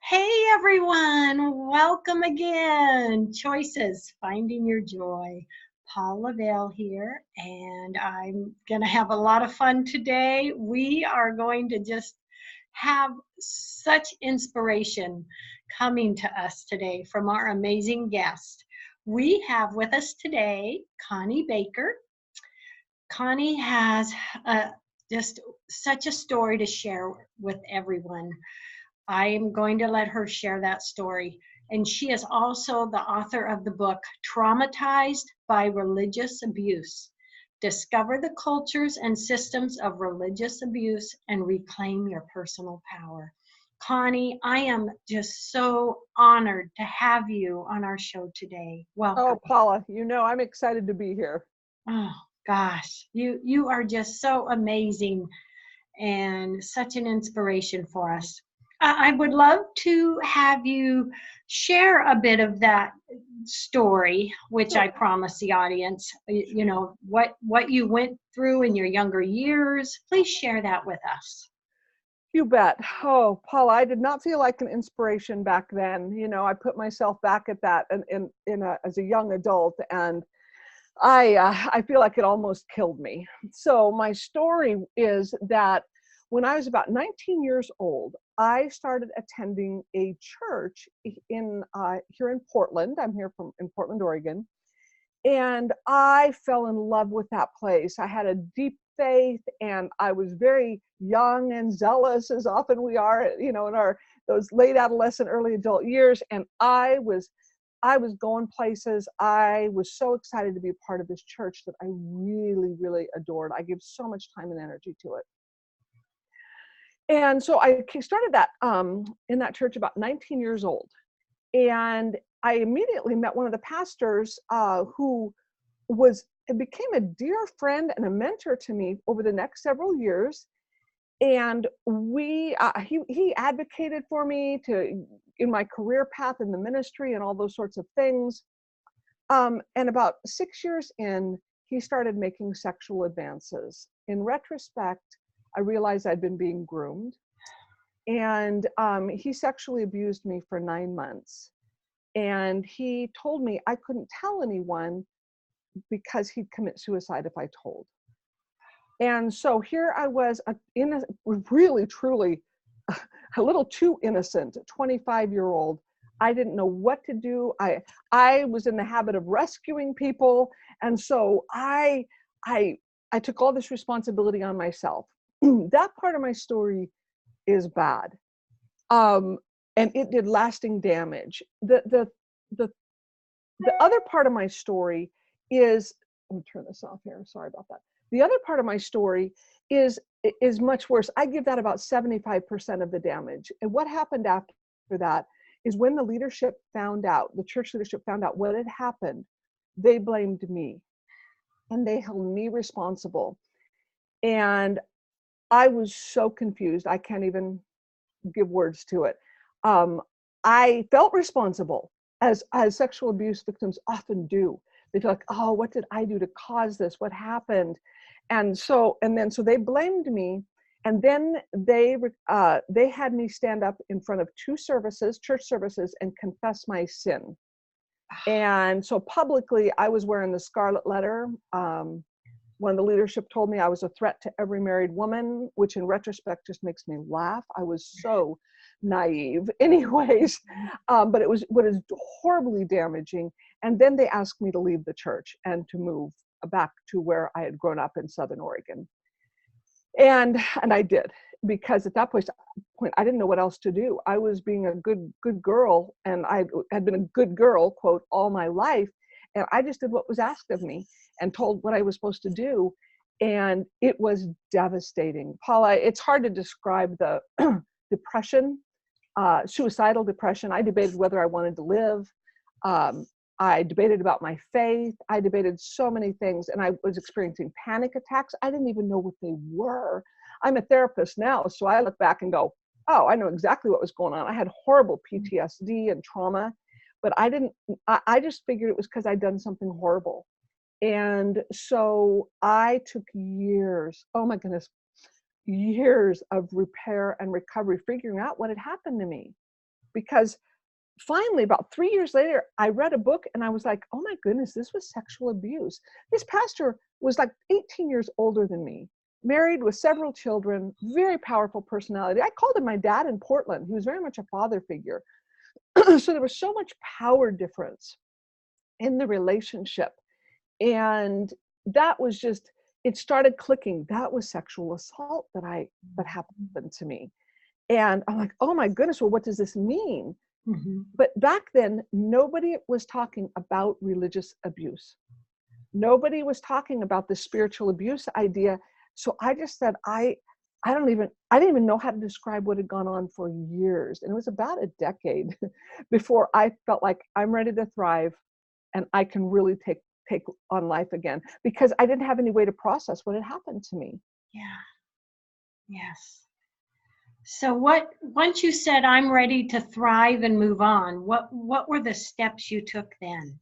Hey everyone, welcome again. Choices, finding your joy. Paula Vail here, and I'm going to have a lot of fun today. We are going to just have such inspiration coming to us today from our amazing guest. We have with us today Connie Baker. Connie has just such a story to share with everyone. I am going to let her share that story. And she is also the author of the book, Traumatized by Religious Abuse. Discover the cultures and systems of religious abuse and reclaim your personal power. Connie, I am just so honored to have you on our show today. Welcome. Oh, Paula, I'm excited to be here. Oh gosh, you are just so amazing and such an inspiration for us. I would love to have you share a bit of that story, which I Sure. promise the audience, what you went through in your younger years. Please share that with us. You bet. Oh, Paula, I did not feel like an inspiration back then. I put myself back at that as a young adult, and I feel like it almost killed me. So my story is that when I was about 19 years old, I started attending a church in here in Portland. I'm here in Portland, Oregon, and I fell in love with that place. I had a deep faith, and I was very young and zealous, as often we are, in our those late adolescent, early adult years. And I was going places. I was so excited to be a part of this church that I really, really adored. I gave so much time and energy to it. And so I started that in that church about 19 years old. And I immediately met one of the pastors who became a dear friend and a mentor to me over the next several years. And he advocated for me in my career path in the ministry and all those sorts of things. And about 6 years in, he started making sexual advances. In retrospect, I realized I'd been being groomed, and he sexually abused me for 9 months. And he told me I couldn't tell anyone because he'd commit suicide if I told. And so here I was, really, truly, a little too innocent, 25-year-old. I didn't know what to do. I was in the habit of rescuing people, and so I took all this responsibility on myself. That part of my story is bad, um, and it did lasting damage. The other part of my story is, let me turn this off here. Sorry about that. The other part of my story is much worse. I give that about 75% of the damage. And what happened after that is when the church leadership found out what had happened, they blamed me and they held me responsible. And I was so confused. I can't even give words to it. Um, I felt responsible, as sexual abuse victims often do. They feel like, oh, what did I do to cause this? What happened? So they blamed me, and then they had me stand up in front of two church services, and confess my sin. And so publicly, I was wearing the scarlet letter. When the leadership told me I was a threat to every married woman, which in retrospect just makes me laugh. I was so naive anyways, but it was what is horribly damaging. And then they asked me to leave the church and to move back to where I had grown up in Southern Oregon. And I did, because at that point I didn't know what else to do. I was being a good girl, and I had been a good girl, quote, all my life. And I just did what was asked of me and told what I was supposed to do. And it was devastating. Paula, it's hard to describe the depression, suicidal depression. I debated whether I wanted to live. I debated about my faith. I debated so many things, and I was experiencing panic attacks. I didn't even know what they were. I'm a therapist now, so I look back and go, oh, I know exactly what was going on. I had horrible PTSD and trauma, but I just figured it was because I'd done something horrible. And so I took years, oh my goodness, years of repair and recovery, figuring out what had happened to me. because finally, about 3 years later, I read a book and I was like, oh my goodness, this was sexual abuse. This pastor was like 18 years older than me, married with several children, very powerful personality. I called him my dad in Portland. He was very much a father figure. So there was so much power difference in the relationship. And that was just, it started clicking. That was sexual assault that happened to me. And I'm like, oh my goodness, well, what does this mean? Mm-hmm. But back then, nobody was talking about religious abuse. Nobody was talking about the spiritual abuse idea. So I just said, I didn't even know how to describe what had gone on for years. And it was about a decade before I felt like I'm ready to thrive and I can really take on life again, because I didn't have any way to process what had happened to me. Yeah. Yes. So once you said I'm ready to thrive and move on, what were the steps you took then?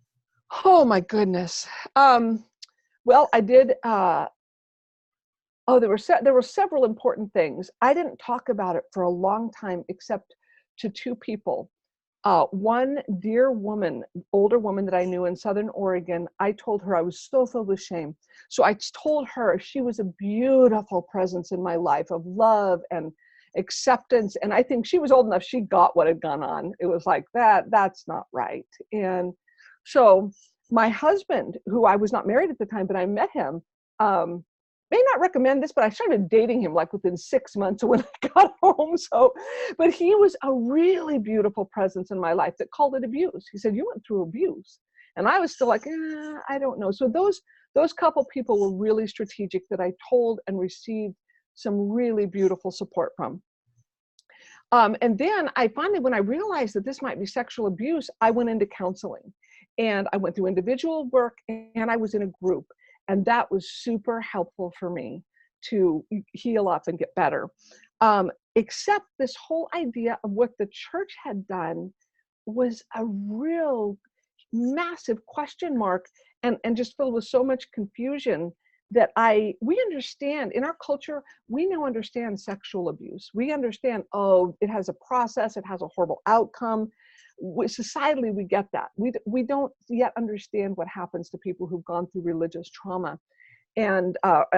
Oh my goodness. Well, I did, there were several important things. I didn't talk about it for a long time, except to two people. One dear woman, older woman that I knew in Southern Oregon, I told her I was so filled with shame. So I told her she was a beautiful presence in my life of love and acceptance. And I think she was old enough, she got what had gone on. It was like, that's not right. And so my husband, who I was not married at the time, but I met him, may not recommend this, but I started dating him like within 6 months of when I got home. So, but he was a really beautiful presence in my life that called it abuse. He said, you went through abuse. And I was still like, I don't know. So those couple people were really strategic that I told and received some really beautiful support from. And then I finally, when I realized that this might be sexual abuse, I went into counseling, and I went through individual work, and I was in a group. And that was super helpful for me to heal up and get better. Except this whole idea of what the church had done was a real massive question mark, and just filled with so much confusion that we understand in our culture, we now understand sexual abuse. We understand, oh, it has a process, it has a horrible outcome. Societally, we get that. We don't yet understand what happens to people who've gone through religious trauma, and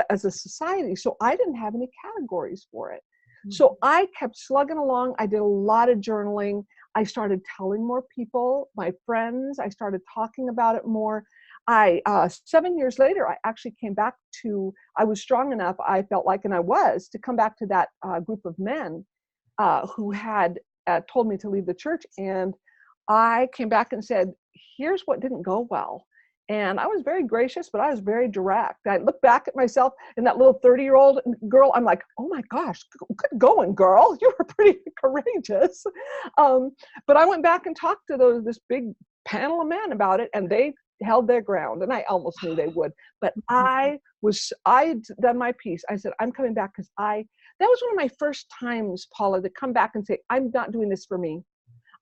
as a society. So I didn't have any categories for it. So I kept slugging along. I did a lot of journaling. I started telling more people, my friends. I started talking about it more. 7 years later, I actually came back I was strong enough, I felt like, and I was, to come back to that group of men who had told me to leave the church. And I came back and said, here's what didn't go well. And I was very gracious, but I was very direct. I look back at myself and that little 30-year-old girl, I'm like, oh my gosh, good going, girl. You were pretty courageous. But I went back and talked to this big panel of men about it, and they held their ground, and I almost knew they would. But I'd done my piece. I said, I'm coming back because that was one of my first times, Paula, to come back and say, I'm not doing this for me.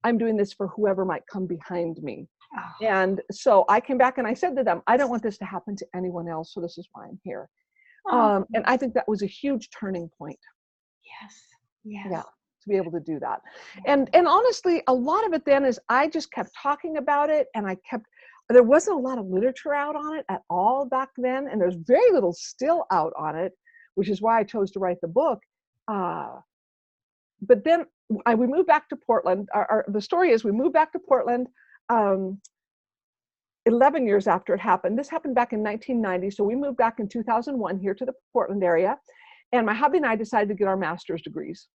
I'm doing this for whoever might come behind me. Oh. And so I came back and I said to them, I don't want this to happen to anyone else, so this is why I'm here. Oh. And I think that was a huge turning point. Yes. Yes. Yeah, to be able to do that. And honestly, a lot of it then is I just kept talking about it, and there wasn't a lot of literature out on it at all back then, and there's very little still out on it, which is why I chose to write the book. But then we moved back to Portland. The story is we moved back to Portland 11 years after it happened. This happened back in 1990, so we moved back in 2001 here to the Portland area, and my hubby and I decided to get our master's degrees.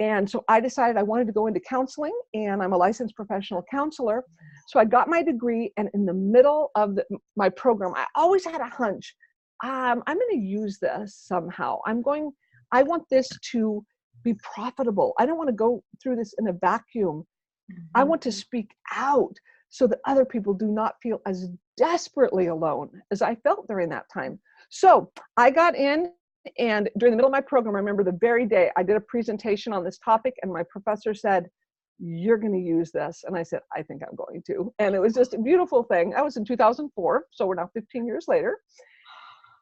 And so I decided I wanted to go into counseling, and I'm a licensed professional counselor. So I got my degree, and in the middle of my program, I always had a hunch. I'm going to use this somehow. I want this to be profitable. I don't want to go through this in a vacuum. Mm-hmm. I want to speak out so that other people do not feel as desperately alone as I felt during that time. So I got in. And during the middle of my program, I remember the very day I did a presentation on this topic, and my professor said, you're going to use this. And I said, I think I'm going to. And it was just a beautiful thing. That was in 2004. So we're now 15 years later.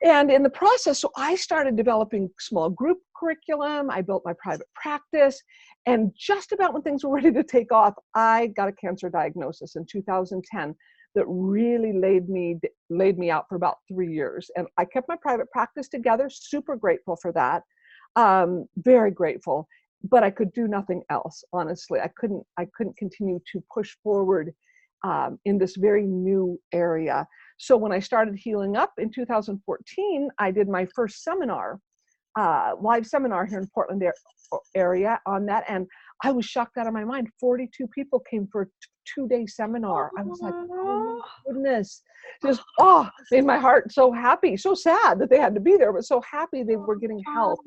And in the process, so I started developing small group curriculum. I built my private practice. And just about when things were ready to take off, I got a cancer diagnosis in 2010 that really laid me out for about 3 years. And I kept my private practice together, super grateful for that. Very grateful. But I could do nothing else, honestly. I couldn't continue to push forward in this very new area. So when I started healing up in 2014, I did my first seminar, live seminar here in Portland area on that. And I was shocked out of my mind. 42 people came for a 2-day seminar. I was like, oh my goodness, just, made my heart so happy, so sad that they had to be there, but so happy they were getting help.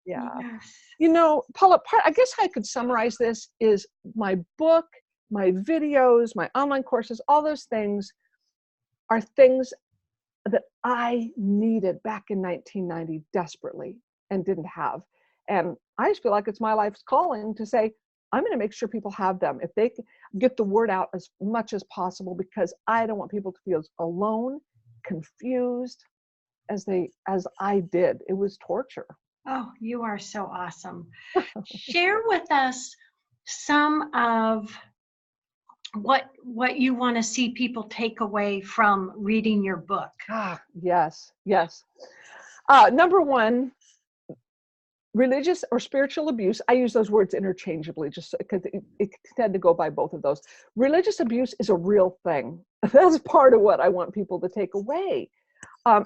Yeah. Yes. You know, Paula, I guess I could summarize this is my book, my videos, my online courses, all those things are things that I needed back in 1990 desperately and didn't have. And I just feel like it's my life's calling to say, I'm going to make sure people have them if they can get the word out as much as possible, because I don't want people to feel alone, confused as I did. It was torture. Oh, you are so awesome. Share with us some of what you want to see people take away from reading your book. Yes. Number one, religious or spiritual abuse. I use those words interchangeably just because it tend to go by both of those. Religious abuse is a real thing. That's part of what I want people to take away.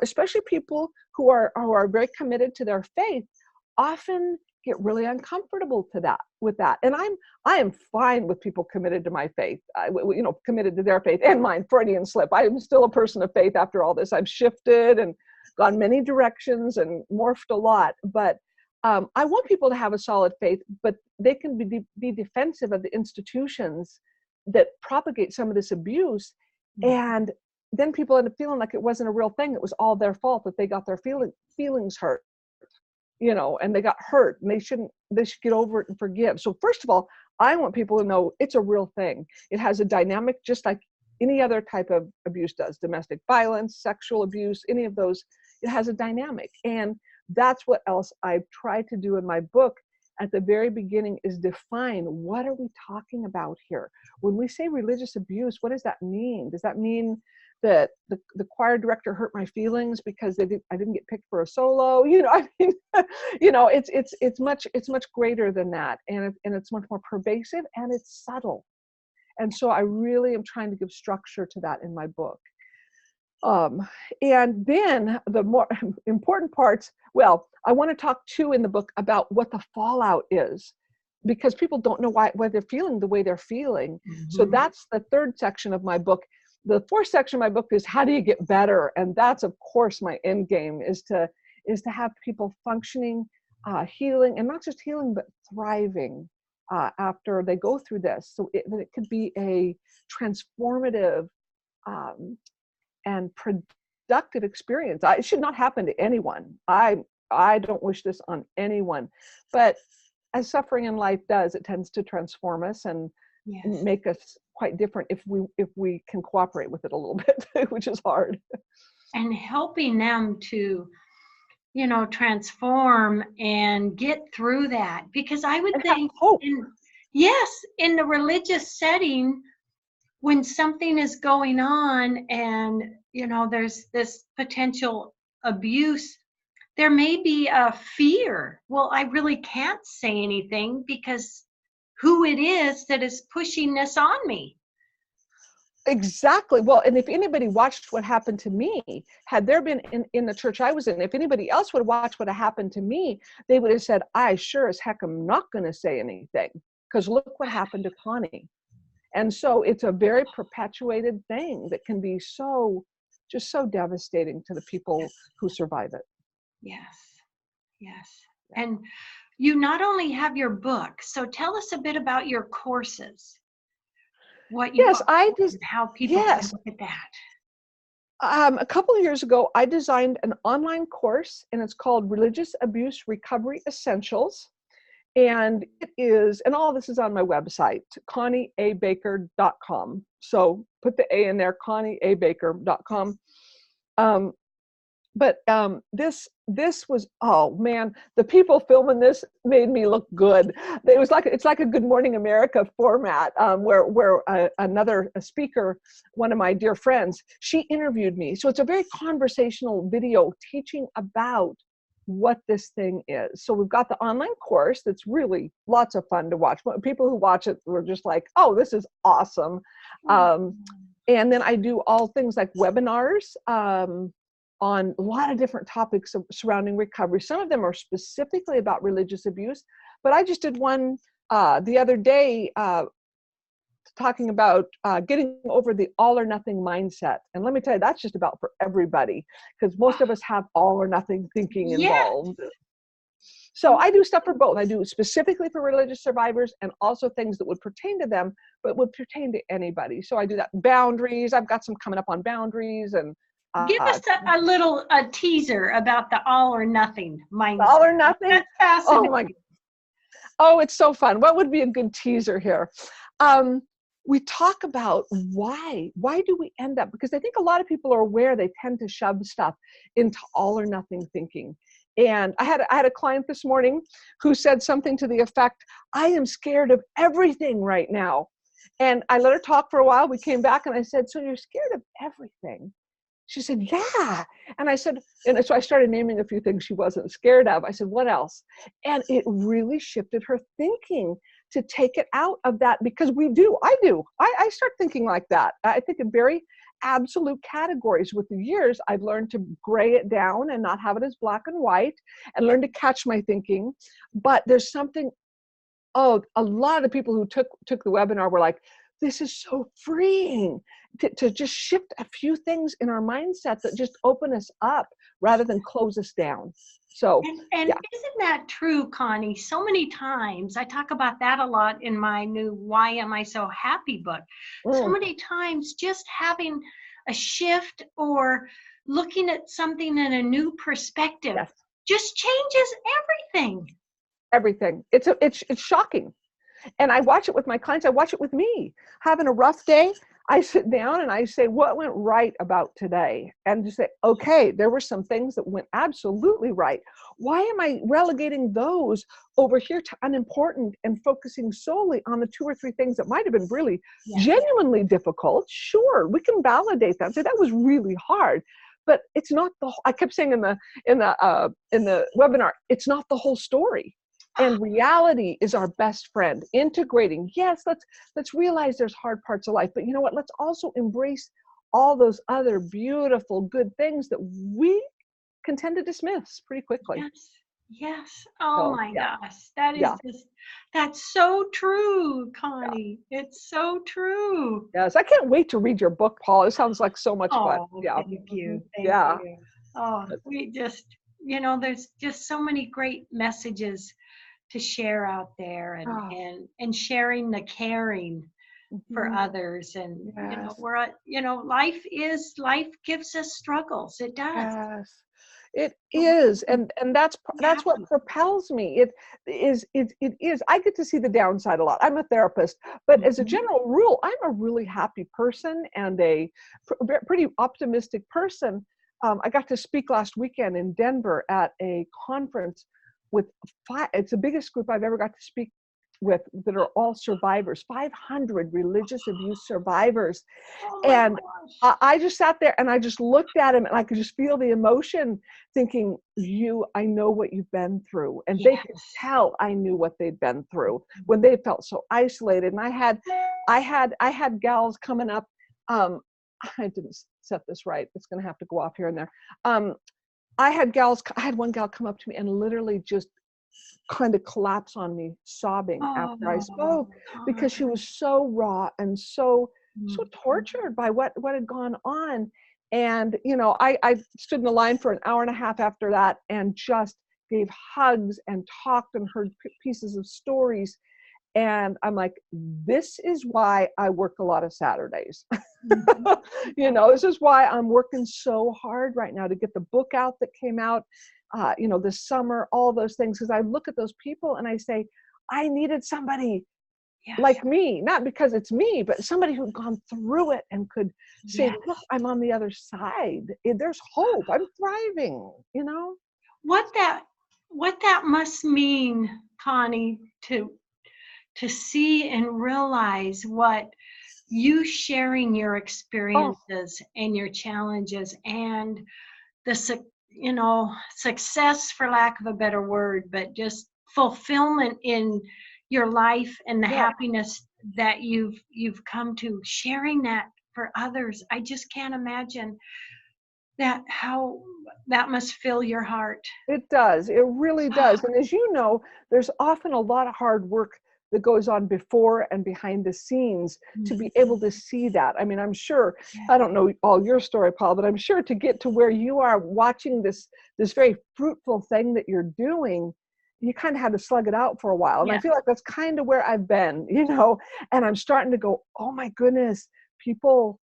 Especially people who are very committed to their faith often get really uncomfortable with that. And I am fine with people committed to my faith, committed to their faith and mine. Freudian slip. I am still a person of faith after all this. I've shifted and gone many directions and morphed a lot. But I want people to have a solid faith, but they can be defensive of the institutions that propagate some of this abuse. And then people end up feeling like it wasn't a real thing. It was all their fault that they got their feelings hurt, and they got hurt, and they should get over it and forgive. So first of all, I want people to know it's a real thing. It has a dynamic, just like any other type of abuse does. Domestic violence, sexual abuse, any of those, it has a dynamic. And that's what else I've tried to do in my book at the very beginning is define, what are we talking about here? When we say religious abuse, what does that mean? Does that mean that the choir director hurt my feelings because I didn't get picked for a solo? It's much greater than that, and it's much more pervasive, and it's subtle. And so I really am trying to give structure to that in my book. And then the more important parts, well, I want to talk too in the book about what the fallout is, because people don't know why they're feeling the way they're feeling. So that's the third section of my book. The fourth section of my book is how do you get better? And that's, of course, my end game is to have people functioning, healing, and not just healing, but thriving after they go through this. So it could be a transformative and productive experience. It should not happen to anyone. I don't wish this on anyone. But as suffering in life does, it tends to transform us and make us quite different if we can cooperate with it a little bit, which is hard. And helping them to, transform and get through that. Because I would think, in the religious setting, when something is going on and, there's this potential abuse, there may be a fear. Well, I really can't say anything because who it is that is pushing this on me. Exactly. Well, and if anybody watched what happened to me, had there been in the church I was in, if anybody else would have watched what happened to me, they would have said, I sure as heck am not going to say anything, because look what happened to Connie. And so it's a very perpetuated thing that can be just so devastating to the people who survive it. Yes. And you not only have your book, so tell us a bit about your courses. How people can look at that. A couple of years ago, I designed an online course, and it's called Religious Abuse Recovery Essentials. And it is, and all this is on my website, connieabaker.com. So put the A in there, connieabaker.com. but this was, oh man, the people filming this made me look good. It's like a Good Morning America format, where another speaker, one of my dear friends, she interviewed me. So it's a very conversational video teaching about what this thing is. So we've got the online course that's really lots of fun to watch. People who watch it were just like, oh, this is awesome. And then I do all things like webinars, on a lot of different topics surrounding recovery. Some of them are specifically about religious abuse, but I just did one the other day talking about getting over the all or nothing mindset. And let me tell you, that's just about for everybody, because most of us have all or nothing thinking involved. So I do stuff for both. I do specifically for religious survivors and also things that would pertain to them, but would pertain to anybody. So I do that. Boundaries, I've got some coming up on boundaries. And give us a little teaser about the all or nothing mindset. All or nothing? That's fascinating. Oh my God. Oh, it's so fun. What would be a good teaser here? We talk about why do we end up, because I think a lot of people are aware they tend to shove stuff into all or nothing thinking. And I had a client this morning who said something to the effect, I am scared of everything right now. And I let her talk for a while. We came back and I said, so you're scared of everything? She said, yeah. And I said, and so I started naming a few things she wasn't scared of. I said, what else? And it really shifted her thinking to take it out of that, because I start thinking like that. I think in very absolute categories. With the years, I've learned to gray it down and not have it as black and white, and learn to catch my thinking. But there's something, a lot of the people who took the webinar were like, this is so freeing to just shift a few things in our mindset that just open us up rather than close us down. So, and isn't that true, Connie? So many times, I talk about that a lot in my new Why Am I So Happy book. So many times just having a shift or looking at something in a new perspective just changes everything. Everything. It's shocking. And I watch it with my clients. I watch it with me. Having a rough day, I sit down and I say, what went right about today? And just say, okay, there were some things that went absolutely right. Why am I relegating those over here to unimportant and focusing solely on the 2 or 3 things that might have been really genuinely difficult? Sure, we can validate that. Say that was really hard. But it's not I kept saying in the webinar, it's not the whole story. And reality is our best friend. Integrating, yes, let's realize there's hard parts of life, but you know what? Let's also embrace all those other beautiful, good things that we can tend to dismiss pretty quickly. Yes. Oh my gosh, that is that's so true, Connie. It's so true. Yes, I can't wait to read your book, Paul. It sounds like so much fun. Thank you. Thank you. Oh, we just, there's just so many great messages to share out there, and sharing the caring for others. And life gives us struggles. It does. Yes, it is. And that's what propels me. It is. I get to see the downside a lot. I'm a therapist, but as a general rule, I'm a really happy person and a pretty optimistic person. I got to speak last weekend in Denver at a conference with it's the biggest group I've ever got to speak with, that are all survivors, 500 religious abuse survivors. And I just sat there and I just looked at him and I could just feel the emotion, thinking, I know what you've been through. And they could tell I knew what they'd been through when they felt so isolated. And I had gals coming up. I didn't set this right. It's going to have to go off here and there. I had one gal come up to me and literally just kind of collapse on me, sobbing after I spoke, because she was so raw and so tortured by what had gone on. And, I stood in the line for an hour and a half after that and just gave hugs and talked and heard pieces of stories. And I'm like, this is why I work a lot of Saturdays. This is why I'm working so hard right now to get the book out that came out, this summer, all those things. Because I look at those people and I say, I needed somebody Yes. like me, not because it's me, but somebody who'd gone through it and could say, Yes. look, I'm on the other side. There's hope. I'm thriving, you know? What that what that must mean, Connie, to see and realize what you sharing your Oh, experiences and your challenges and you know, success, for lack of a better word, but just fulfillment in your life and the yeah. happiness that you've come to, sharing that for others. I just can't imagine that, how that must fill your heart. It does. It really does. And as you know, there's often a lot of hard work that goes on before and behind the scenes to be able to see that. I mean, I'm sure, Yeah. I don't know all your story, Paul, but I'm sure to get to where you are watching this very fruitful thing that you're doing, you kind of had to slug it out for a while. And I Yeah. feel like that's kind of where I've been, you know, and I'm starting to go, oh my goodness, people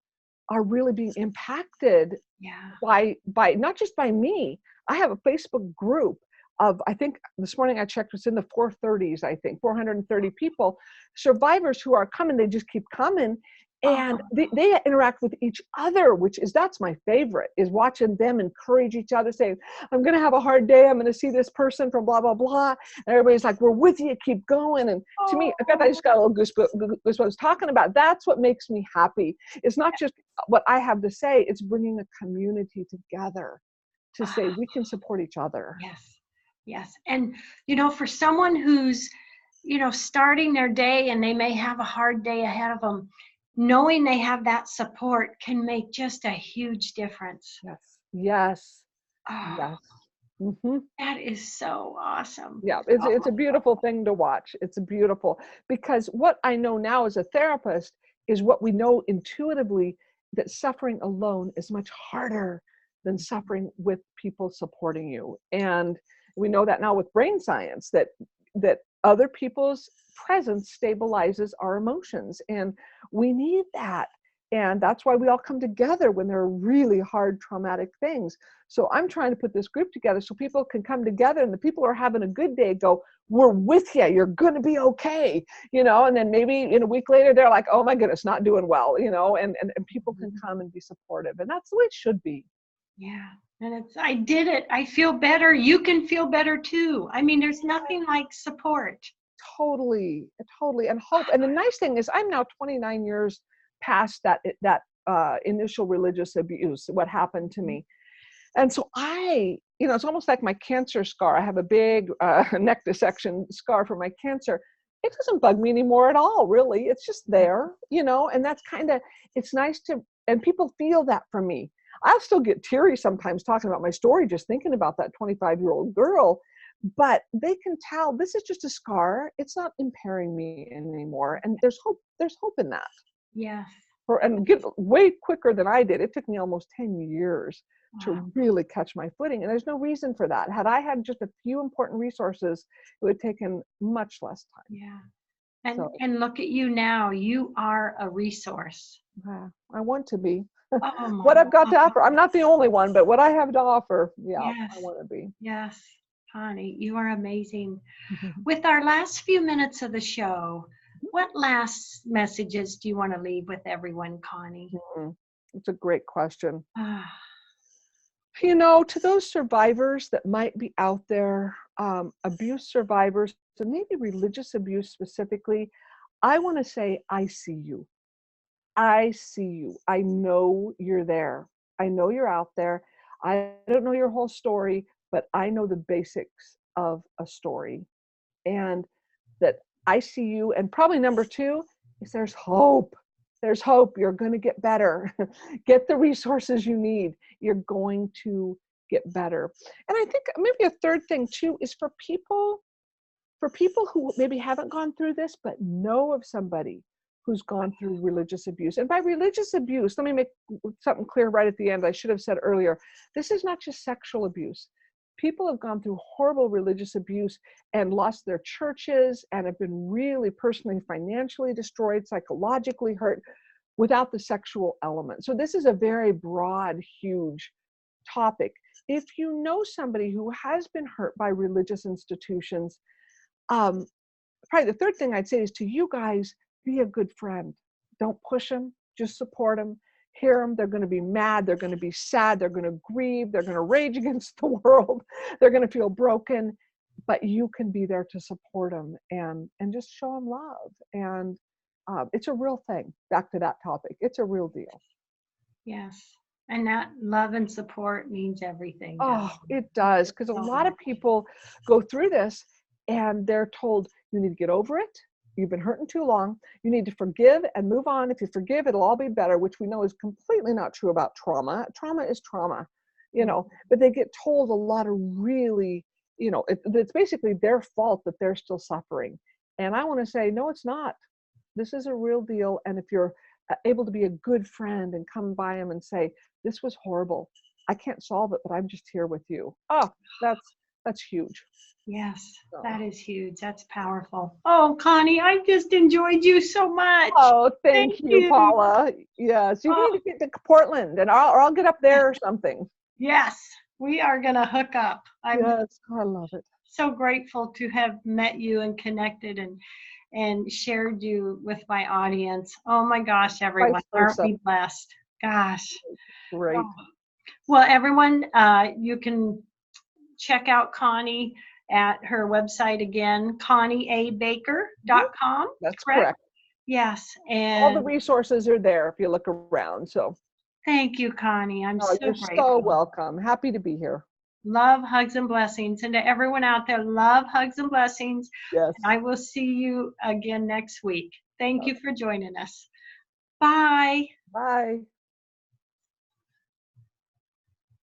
are really being impacted Yeah. by not just by me. I have a Facebook group of, I think this morning I checked, it's in the 430s, I think 430 people, survivors who are coming. They just keep coming, and Oh, they interact with each other, which is, that's my favorite, is watching them encourage each other, saying, I'm going to have a hard day, I'm going to see this person from blah blah blah, and everybody's like, we're with you, keep going. And to me, in fact, I just got a little goosebumps talking about, that's what makes me happy. It's not just what I have to say, it's bringing a community together to say oh, we can support each other. yes. Yes. And, you know, for someone who's, you know, starting their day and they may have a hard day ahead of them, knowing they have that support can make just a huge difference. Yes. Yes. Oh, Yes. Hmm. that is so awesome. Yeah, Oh, it's a beautiful thing to watch. It's beautiful because what I know now as a therapist is what we know intuitively, that suffering alone is much harder than suffering with people supporting you. And we know that now with brain science, that other people's presence stabilizes our emotions, and we need that. And that's why we all come together when there are really hard traumatic things. So I'm trying to put this group together so people can come together, and the people who are having a good day go, we're with you, you're going to be okay, you know. And then maybe in a week later they're like, oh my goodness, not doing well, you know, and people can come and be supportive, and that's the way it should be. yeah. And it's, I did it. I feel better. You can feel better too. I mean, there's nothing like support. Totally, totally. And hope. And the nice thing is I'm now 29 years past that initial religious abuse, what happened to me. And so you know, it's almost like my cancer scar. I have a big neck dissection scar for my cancer. It doesn't bug me anymore at all, really. It's just there, you know, and that's kind of, it's nice to, and people feel that from me. I'll still get teary sometimes talking about my story, just thinking about that 25-year-old girl, but they can tell this is just a scar. It's not impairing me anymore. And there's hope in that. Yes. And get way quicker than I did. It took me almost 10 years Wow. to really catch my footing. And there's no reason for that. Had I had just a few important resources, it would have taken much less time. Yeah. So And look at you now. You are a resource. I want to be. Oh my What I've got God. to offer. I'm not the only one, but what I have to offer, yeah, Yes. I want to be. Yes. Connie, you are amazing. With our last few minutes of the show, what last messages do you want to leave with everyone, Connie? It's a great question. Ah, You know, to those survivors that might be out there, abuse survivors, and maybe religious abuse specifically, I want to say, I see you. I see you. I know you're there. I know you're out there. I don't know your whole story, but I know the basics of a story. And that I see you. And probably number two is there's hope. There's hope. You're going to get better. Get the resources you need. You're going to get better. And I think maybe a third thing too is for people who maybe haven't gone through this, but know of somebody who's gone through religious abuse. And by religious abuse, let me make something clear right at the end. I should have said earlier, this is not just sexual abuse. People have gone through horrible religious abuse and lost their churches and have been really personally, financially destroyed, psychologically hurt without the sexual element. So this is a very broad, huge topic. If you know somebody who has been hurt by religious institutions, um, probably the third thing I'd say is to you guys, be a good friend. Don't push them, just support them. Hear them. They're going to be mad. They're going to be sad. They're going to grieve. They're going to rage against the world. They're going to feel broken. But you can be there to support them and just show them love. And it's a real thing. Back to that topic. It's a real deal. Yes. And that love and support means everything. Oh, it does. Because a lot of people go through this and they're told, you need to get over it. You've been hurting too long. You need to forgive and move on. If you forgive, it'll all be better, which we know is completely not true about trauma. Trauma is trauma, you know, but they get told a lot of really, you know, it's basically their fault that they're still suffering. And I want to say, no, it's not. This is a real deal. And if you're able to be a good friend and come by them and say, this was horrible. I can't solve it, but I'm just here with you. Oh, that's huge. Yes, that is huge. That's powerful. Oh, Connie, I just enjoyed you so much. Oh, thank you, Paula. Yes, you need to get to Portland, and I'll get up there or something. Yes, we are going to hook up. Yes, I love it. So grateful to have met you and connected and shared you with my audience. Oh my gosh, everyone, aren't we blessed? Gosh. Great. Well, everyone, you can check out Connie at her website again, connieabaker.com. That's correct. Yes. And all the resources are there if you look around. So thank you, Connie. I'm so you're grateful. So welcome. Happy to be here. Love, hugs, and blessings. And to everyone out there, love, hugs, and blessings. Yes. And I will see you again next week. Thank you for joining us. Bye. Bye.